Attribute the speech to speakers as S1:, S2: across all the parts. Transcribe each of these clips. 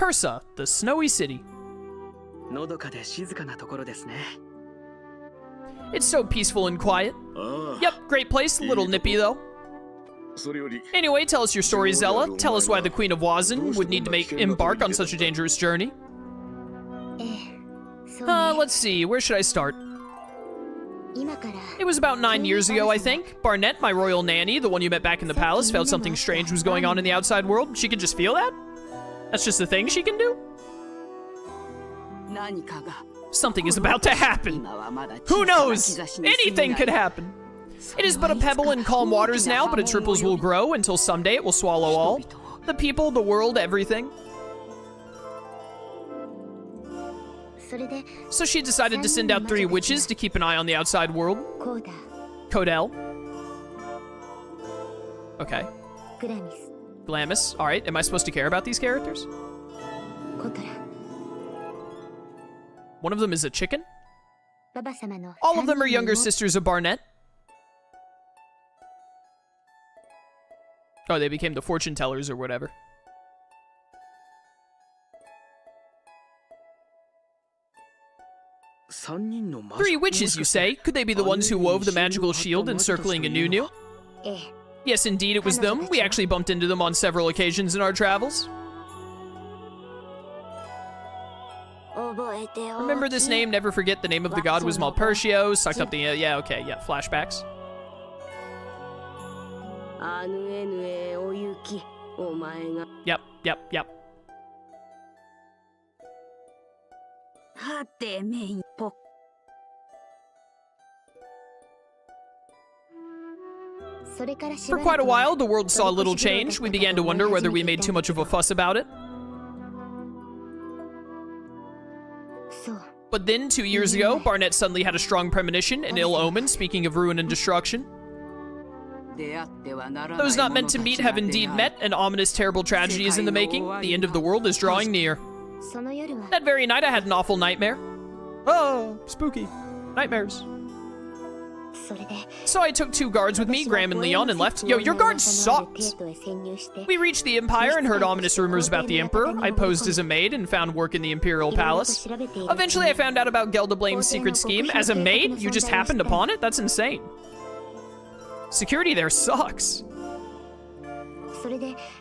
S1: Cursa, the snowy city. It's so peaceful and quiet. Yep, great place, a little nippy though. Anyway, tell us your story, Zella. Tell us why the Queen of Wazin would need to embark on such a dangerous journey. Let's see, where should I start? It was about 9 years ago, I think. Barnett, my royal nanny, the one you met back in the palace, felt something strange was going on in the outside world. She could just feel that? That's just a thing she can do? Something is about to happen. Who knows? Anything could happen. It is but a pebble in calm waters now, but its ripples will grow until someday it will swallow all. The people, the world, everything. So she decided to send out 3 witches to keep an eye on the outside world. Codell. Okay. Glamis. Alright, am I supposed to care about these characters? One of them is a chicken? All of them are younger sisters of Barnett. Oh, they became the fortune tellers or whatever. Three witches, you say? Could they be the ones who wove the magical shield encircling Anunu? Yes, indeed, it was them. We actually bumped into them on several occasions in our travels. Remember this name, never forget the name of the god was Malpertio, sucked up the... yeah, okay, yeah, flashbacks. Yep. For quite a while, the world saw little change. We began to wonder whether we made too much of a fuss about it. But then, 2 years ago, Barnett suddenly had a strong premonition, an ill omen, speaking of ruin and destruction. Those not meant to meet have indeed met. An ominous, terrible tragedy is in the making. The end of the world is drawing near. That very night, I had an awful nightmare. Oh, spooky. Nightmares. So I took 2 guards with me, Graham and Leon, and left. Yo, your guard sucks. We reached the Empire and heard ominous rumors about the Emperor. I posed as a maid and found work in the Imperial Palace. Eventually, I found out about Geldablame's secret scheme. As a maid, you just happened upon it? That's insane. Security there sucks.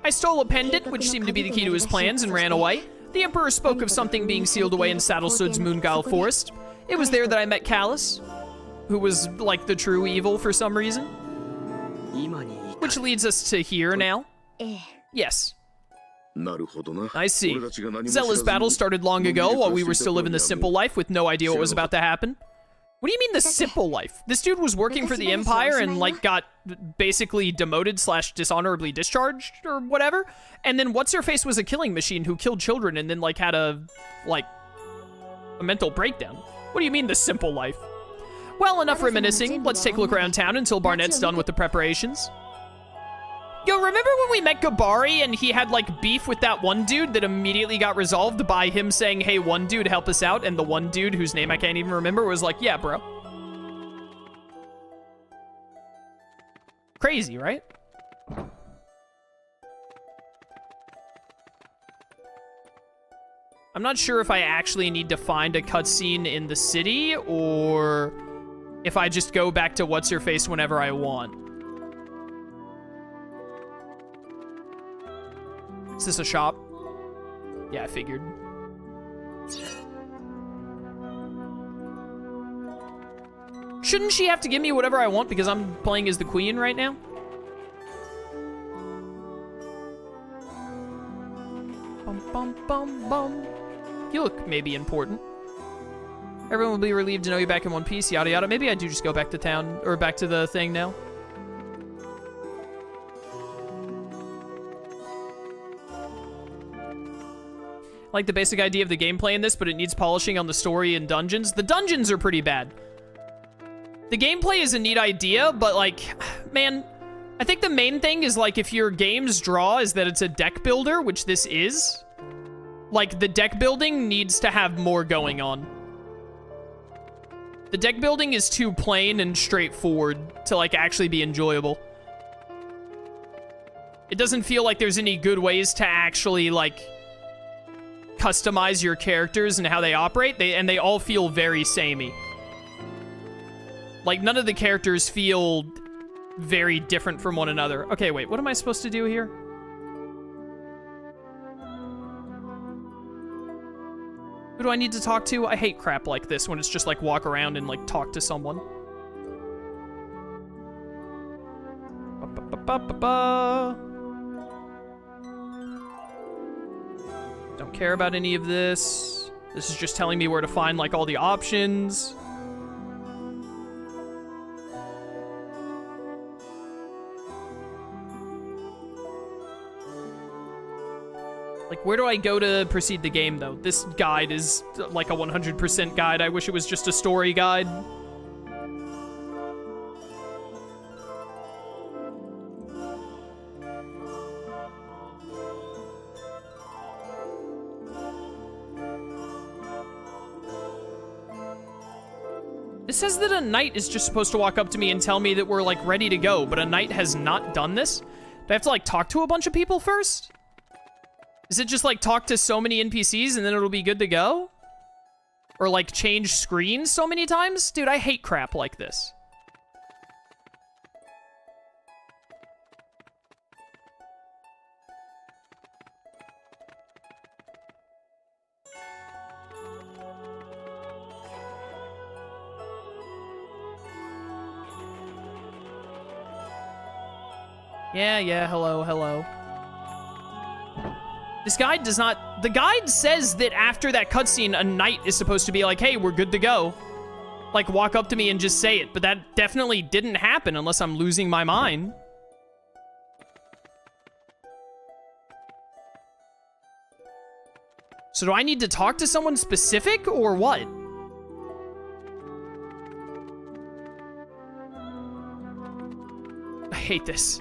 S1: I stole a pendant, which seemed to be the key to his plans, and ran away. The Emperor spoke of something being sealed away in Saddlesud's Moonguile Forest. It was there that I met Callus, who was, like, the true evil for some reason. Which leads us to here now. Yes. I see. Zella's battle started long ago while we were still living the simple life with no idea what was about to happen. What do you mean the simple life? This dude was working for the Empire and, like, got basically demoted / dishonorably discharged or whatever. And then What's-Her-Face was a killing machine who killed children and then, like, had a mental breakdown. What do you mean the simple life? Well, enough reminiscing. Let's take a look around town until Barnett's done with the preparations. Yo, remember when we met Gabari and he had, like, beef with that one dude that immediately got resolved by him saying, hey, one dude, help us out, and the one dude, whose name I can't even remember, was like, yeah, bro. Crazy, right? I'm not sure if I actually need to find a cutscene in the city, or if I just go back to What's-Her-Face whenever I want. Is this a shop? Yeah, I figured. Shouldn't she have to give me whatever I want because I'm playing as the queen right now? Bum, bum, bum, bum. You look maybe important. Everyone will be relieved to know you're back in one piece, yada yada. Maybe I do just go back to town, or back to the thing now. I like the basic idea of the gameplay in this, but it needs polishing on the story and dungeons. The dungeons are pretty bad. The gameplay is a neat idea, but, like, man, I think the main thing is, like, if your game's draw is that it's a deck builder, which this is, like, the deck building needs to have more going on. The deck building is too plain and straightforward to, like, actually be enjoyable. It doesn't feel like there's any good ways to actually, like, customize your characters and how they operate, and they all feel very samey. Like, none of the characters feel very different from one another. Okay, wait, what am I supposed to do here? Who do I need to talk to? I hate crap like this when it's just like walk around and like talk to someone. Don't care about any of this. This is just telling me where to find like all the options. Like, where do I go to proceed the game, though? This guide is, like, a 100% guide. I wish it was just a story guide. It says that a knight is just supposed to walk up to me and tell me that we're, like, ready to go, but a knight has not done this? Do I have to, like, talk to a bunch of people first? Is it just, like, talk to so many NPCs and then it'll be good to go? Or, like, change screens so many times? Dude, I hate crap like this. Yeah, hello. This guide does not... The guide says that after that cutscene, a knight is supposed to be like, hey, we're good to go. Like, walk up to me and just say it. But that definitely didn't happen unless I'm losing my mind. So do I need to talk to someone specific or what? I hate this.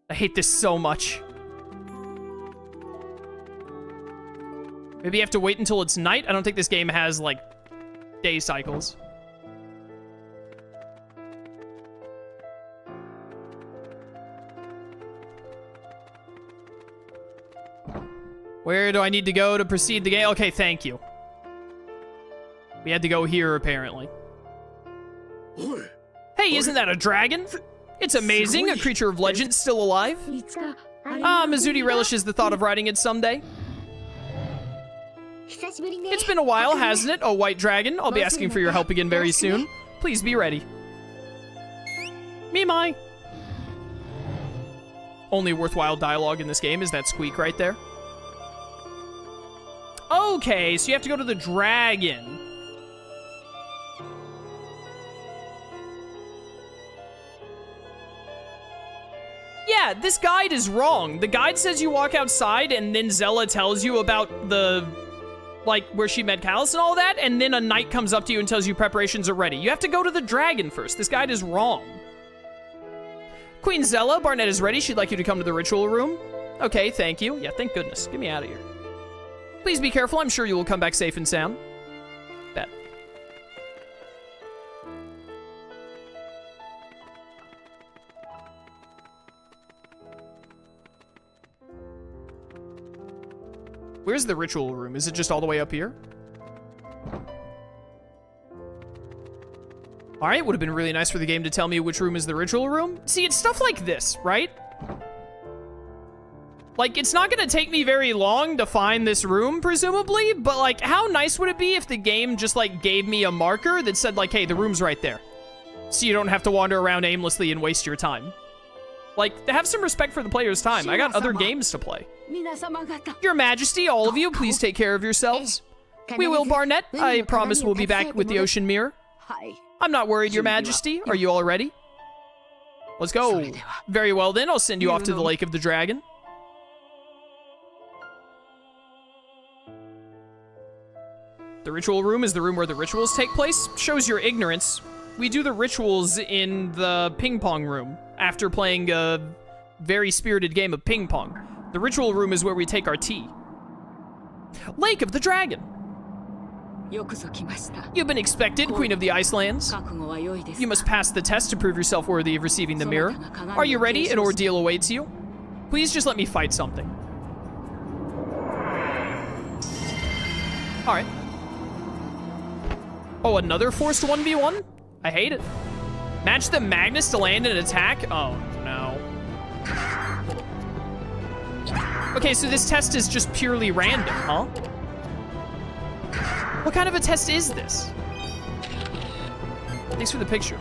S1: I hate this so much. Maybe you have to wait until it's night? I don't think this game has, like, day cycles. Where do I need to go to proceed the game? Okay, thank you. We had to go here, apparently. Hey, isn't that a dragon? It's amazing, a creature of legend still alive. Mizudi relishes the thought of riding it someday. It's been a while, hasn't it? Oh, white dragon, I'll be asking for your help again very soon. Please be ready. Me. Only worthwhile dialogue in this game is that squeak right there. Okay, so you have to go to the dragon. Yeah, this guide is wrong. The guide says you walk outside and then Zella tells you about the, like, where she met Callus and all that, and then a knight comes up to you and tells you preparations are ready. You have to go to the dragon first. This guide is wrong. Queen Zella, Barnett is ready. She'd like you to come to the ritual room. Okay, thank you. Yeah, thank goodness. Get me out of here. Please be careful. I'm sure you will come back safe and sound. Bet. Where's the ritual room? Is it just all the way up here? Alright, would have been really nice for the game to tell me which room is the ritual room. See, it's stuff like this, right? Like, it's not gonna take me very long to find this room, presumably, but, like, how nice would it be if the game just, like, gave me a marker that said, like, hey, the room's right there. So you don't have to wander around aimlessly and waste your time. Like, have some respect for the player's time. I got other games to play. Your Majesty, all of you, please take care of yourselves. We will, Barnett. I promise we'll be back with the Ocean Mirror. I'm not worried, Your Majesty. Are you all ready? Let's go. Very well, then. I'll send you off to the Lake of the Dragon. The ritual room is the room where the rituals take place. Shows your ignorance. We do the rituals in the ping pong room after playing a very spirited game of ping pong. The ritual room is where we take our tea. Lake of the Dragon. You've been expected, Queen of the Icelands. You must pass the test to prove yourself worthy of receiving the mirror. Are you ready? An ordeal awaits you. Please just let me fight something. All right. Oh, another forced 1v1? I hate it. Match the Magnus to land an attack? Oh, no. Okay, so this test is just purely random, huh? What kind of a test is this? Thanks for the picture.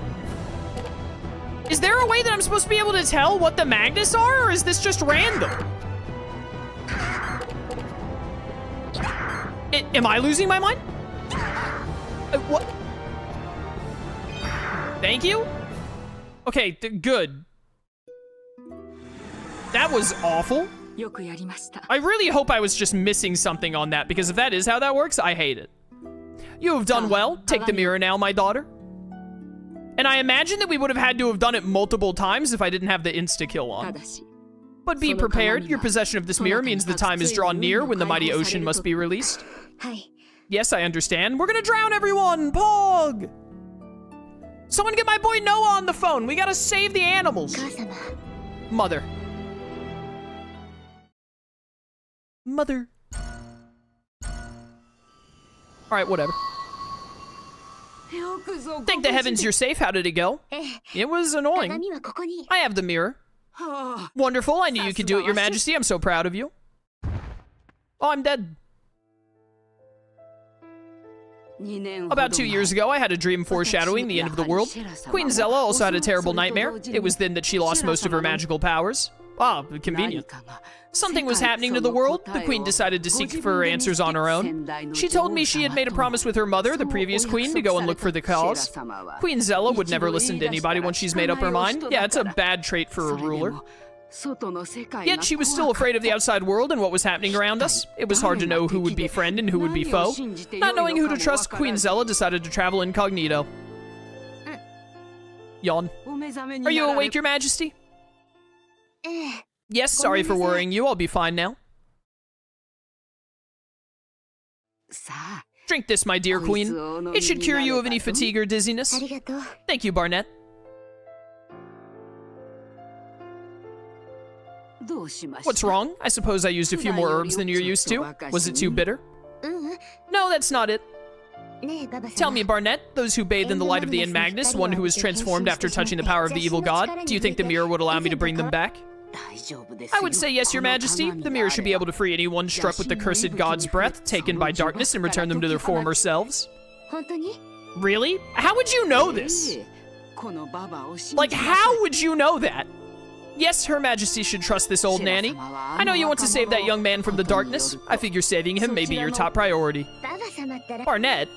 S1: Is there a way that I'm supposed to be able to tell what the Magnus are, or is this just random? Am I losing my mind? What? Thank you? Okay, good. That was awful. I really hope I was just missing something on that, because if that is how that works, I hate it. You have done well. Take the mirror now, my daughter. And I imagine that we would have had to have done it multiple times if I didn't have the insta-kill on. But be prepared. Your possession of this mirror means the time is drawn near when the mighty ocean must be released. Yes, I understand. We're gonna drown everyone! Pog! Someone get my boy Noah on the phone. We gotta save the animals. Mother. Mother. Alright, whatever. Thank the heavens you're safe. How did it go? It was annoying. I have the mirror. Wonderful. I knew you could do it, Your Majesty. I'm so proud of you. Oh, I'm dead. About 2 years ago, I had a dream foreshadowing the end of the world. Queen Zella also had a terrible nightmare. It was then that she lost most of her magical powers. Ah, convenient. Something was happening to the world. The queen decided to seek for answers on her own. She told me she had made a promise with her mother, the previous queen, to go and look for the cause. Queen Zella would never listen to anybody once she's made up her mind. Yeah, it's a bad trait for a ruler. Yet she was still afraid of the outside world and what was happening around us. It was hard to know who would be friend and who would be foe. Not knowing who to trust, Queen Zella decided to travel incognito. Yawn. Are you awake, Your Majesty? Yes, sorry for worrying you. I'll be fine now. Drink this, my dear queen. It should cure you of any fatigue or dizziness. Thank you, Barnett. What's wrong? I suppose I used a few more herbs than you're used to. Was it too bitter? No, that's not it. Tell me, Barnett, those who bathe in the light of the end Magnus, one who is transformed after touching the power of the evil god, do you think the mirror would allow me to bring them back? I would say yes, Your Majesty. The mirror should be able to free anyone struck with the cursed god's breath, taken by darkness, and return them to their former selves. Really? How would you know this? Like, how would you know that? Yes, Her Majesty should trust this old nanny. I know you want to save that young man from the darkness. I figure saving him may be your top priority. Barnett?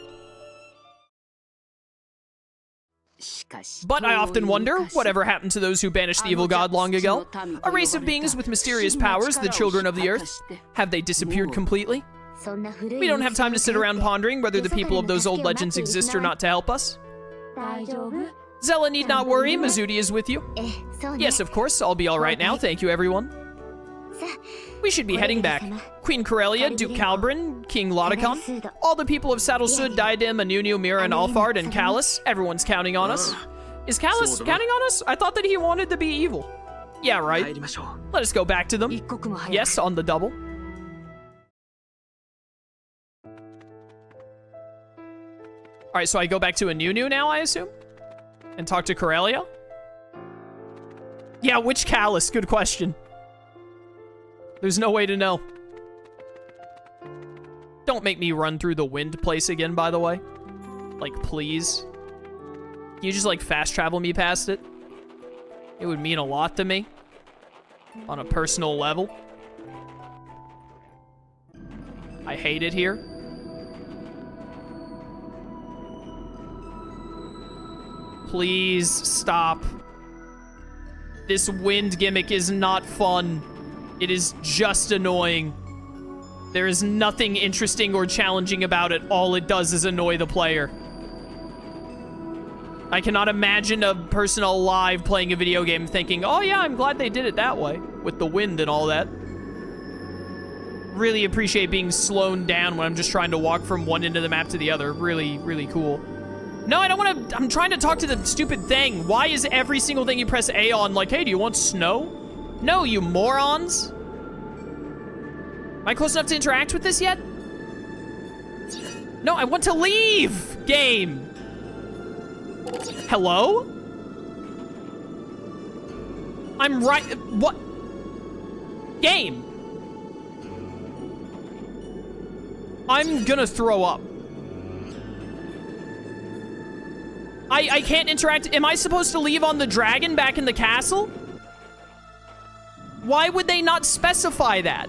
S1: But I often wonder, whatever happened to those who banished the evil god long ago? A race of beings with mysterious powers, the children of the earth. Have they disappeared completely? We don't have time to sit around pondering whether the people of those old legends exist or not to help us. Zella need not worry, Mizudi is with you. Yes, of course, I'll be alright now, thank you everyone. We should be heading back. Queen Corellia, Duke Calbrin, King Lodicon, all the people of Saddlesud, Diadem, Anunio, Mira, and Alfard, and Callus, everyone's counting on us. Is Callus counting on us? I thought that he wanted to be evil. Yeah, right. Let us go back to them. Yes, on the double. Alright, so I go back to Anunio now, I assume? And talk to Corellia? Yeah, which Callus? Good question. There's no way to know. Don't make me run through the wind place again, by the way. Like, please. Can you just, like, fast travel me past it? It would mean a lot to me. On a personal level. I hate it here. Please stop. This wind gimmick is not fun. It is just annoying. There is nothing interesting or challenging about it. All it does is annoy the player. I cannot imagine a person alive playing a video game thinking, oh yeah, I'm glad they did it that way, with the wind and all that. Really appreciate being slowed down when I'm just trying to walk from one end of the map to the other. Really, really cool. No, I don't want to. I'm trying to talk to the stupid thing. Why is every single thing you press A on like, hey, do you want snow? No, you morons. Am I close enough to interact with this yet? No, I want to leave, game. Hello? I'm right, what? Game. I'm gonna throw up. I can't interact. Am I supposed to leave on the dragon back in the castle? Why would they not specify that?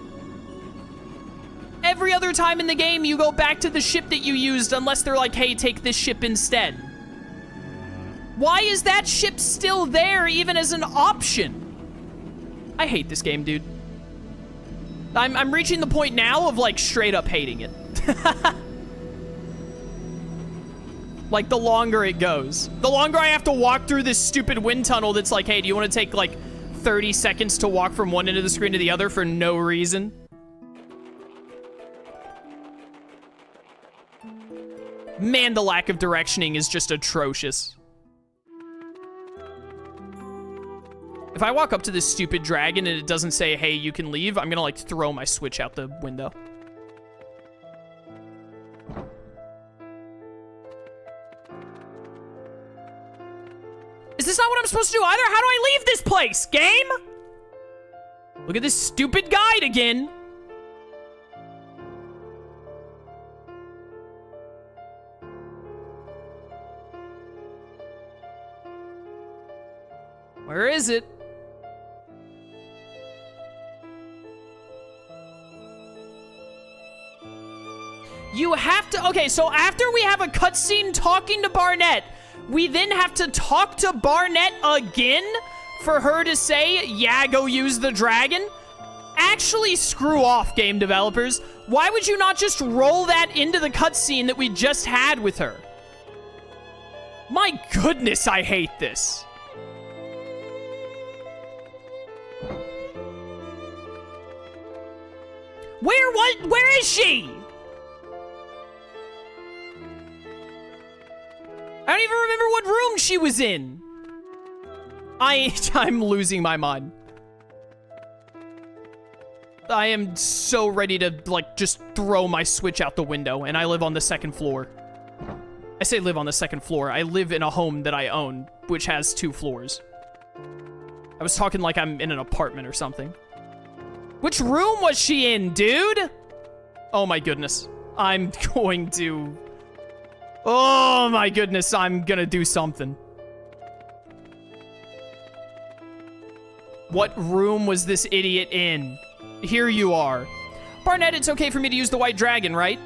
S1: Every other time in the game, you go back to the ship that you used unless they're like, hey, take this ship instead. Why is that ship still there even as an option? I hate this game, dude. I'm reaching the point now of like straight up hating it. Like, the longer it goes. The longer I have to walk through this stupid wind tunnel that's like, hey, do you want to take, like, 30 seconds to walk from one end of the screen to the other for no reason? Man, the lack of directioning is just atrocious. If I walk up to this stupid dragon and it doesn't say, hey, you can leave, I'm gonna, like, throw my Switch out the window. Is this not what I'm supposed to do either? How do I leave this place, game? Look at this stupid guide again. Where is it? You have to, okay, so after we have a cutscene talking to Barnett, we then have to talk to Barnett again for her to say, yeah, go use the dragon? Actually, screw off, game developers. Why would you not just roll that into the cutscene that we just had with her? My goodness, I hate this. Where is she? I don't even remember what room she was in. I'm losing my mind. I am so ready to, like, just throw my Switch out the window, and I live on the second floor. I say live on the second floor. I live in a home that I own, which has 2 floors. I was talking like I'm in an apartment or something. Which room was she in, dude? Oh my goodness. I'm going to... Oh my goodness, I'm gonna do something. What room was this idiot in? Here you are. Barnett, it's okay for me to use the White Dragon, right?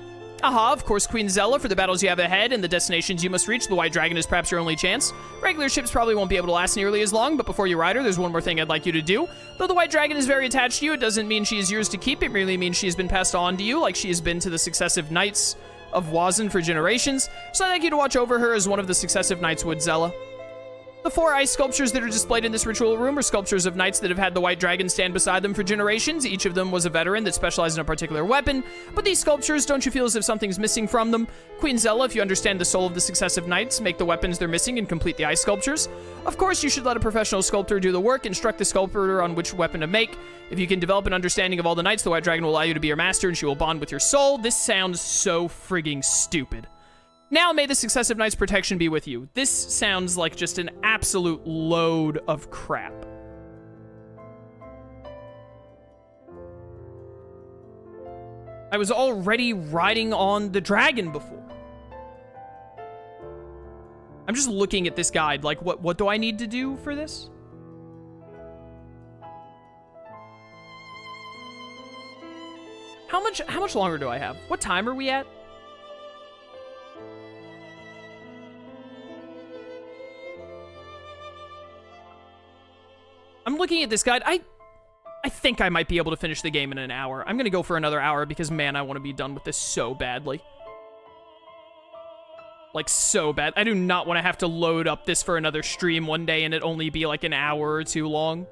S1: Aha, of course, Queen Zella, for the battles you have ahead and the destinations you must reach, the White Dragon is perhaps your only chance. Regular ships probably won't be able to last nearly as long, but before you ride her, there's one more thing I'd like you to do. Though the White Dragon is very attached to you, it doesn't mean she is yours to keep. It merely means she has been passed on to you, like she has been to the successive knights of Wazin for generations, so I'd like you to watch over her as one of the successive knights would, Zella. The 4 ice sculptures that are displayed in this ritual room are sculptures of knights that have had the White Dragon stand beside them for generations. Each of them was a veteran that specialized in a particular weapon, but these sculptures, don't you feel as if something's missing from them? Queen Zella, if you understand the soul of the successive knights, make the weapons they're missing and complete the ice sculptures. Of course, you should let a professional sculptor do the work, instruct the sculptor on which weapon to make. If you can develop an understanding of all the knights, the White Dragon will allow you to be your master and she will bond with your soul. This sounds so frigging stupid. Now may the successive knight's protection be with you. This sounds like just an absolute load of crap. I was already riding on the dragon before. I'm just looking at this guide, like, what do I need to do for this? How much longer do I have? What time are we at? I'm looking at this guide. I think I might be able to finish the game in an hour. I'm gonna go for another hour because, man, I want to be done with this so badly. Like, so bad. I do not want to have to load up this for another stream one day and it only be like an hour or 2 long.